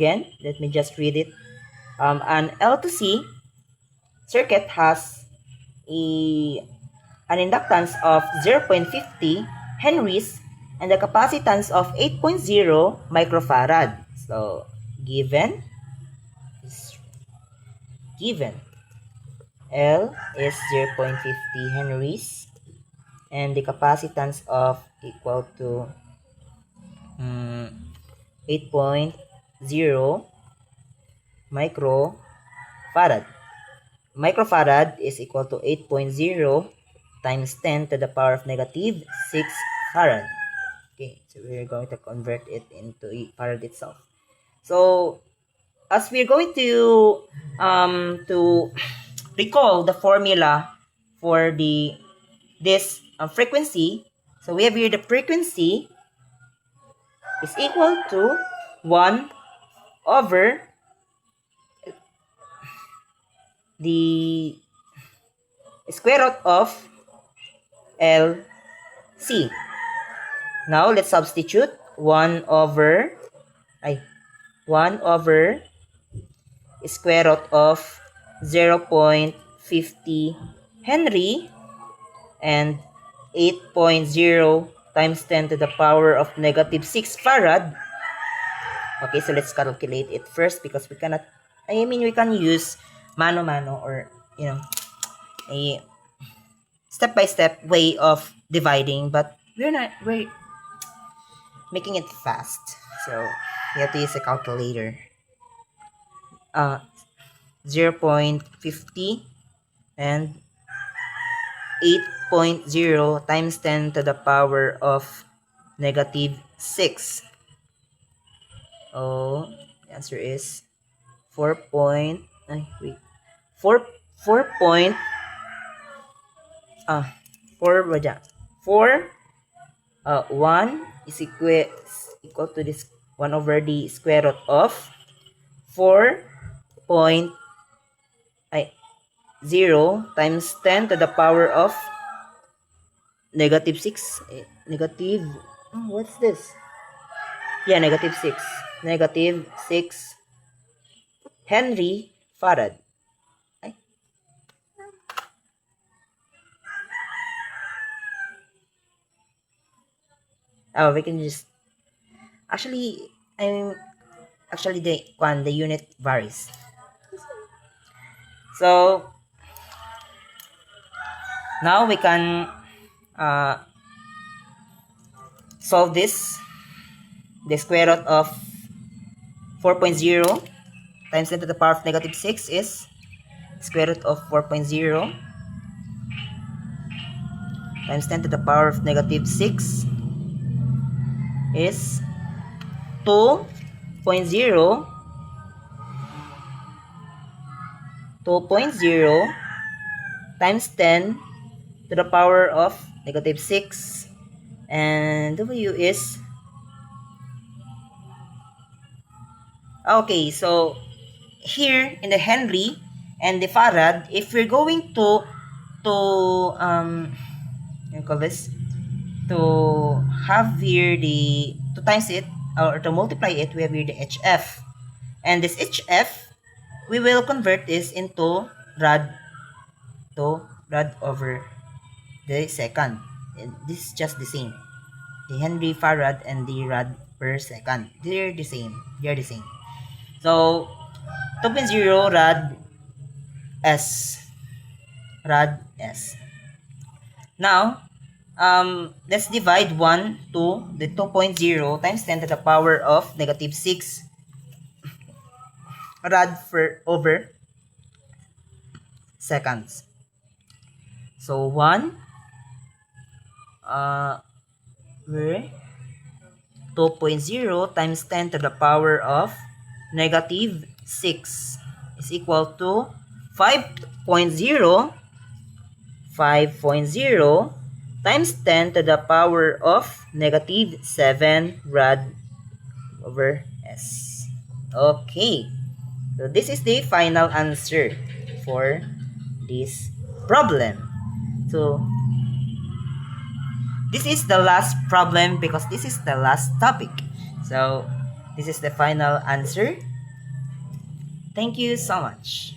again. Let me just read it. An L to C circuit has an inductance of 0.50 henries and a capacitance of 8.0 microfarad. So, given L is 0.50 henries and the capacitance of equal to 8.0 microfarad. Microfarad is equal to 8.0 times 10 to the power of negative 6 farad. Okay, so we're going to convert it into farad itself. So, as we're going to recall the formula for this frequency, so we have here the frequency is equal to 1 over the square root of LC. Now, let's substitute 1 over square root of 0.50 Henry and 8.0 times 10 to the power of negative 6 farad. Okay, so let's calculate it first because we cannot, we can use mano-mano or, a step-by-step way of dividing, but we're making it fast. So, you have to use a calculator. 0.50 and 8.0 times 10 to the power of negative 6. Oh, the answer is 4 1 is equal to this 1 over the square root of 4.0 times 10 to the power of negative 6. What's this? Yeah, negative 6. Negative 6 Henry farad. Oh, we can just the unit varies. So now we can solve this. The square root of 4.0 times 10 to the power of negative 6 is square root of 4.0 times 10 to the power of negative 6 is 2.0 times 10 to the power of negative 6, and W is okay. So here in the Henry and the farad, if we're going to have here to times it or to multiply it, we have here the HF, and this HF we will convert this into rad over the second, and this is just the same. The Henry farad and the rad per second, they're the same. So 2.0 rad S. Now let's divide 1 to the 2.0 times 10 to the power of negative 6 rad over seconds. So 2.0 times 10 to the power of negative 6 is equal to 5.0 times 10 to the power of negative 7 rad over S. Okay, so this is the final answer for this problem. So this is the last problem because this is the last topic. So this is the final answer Thank you so much.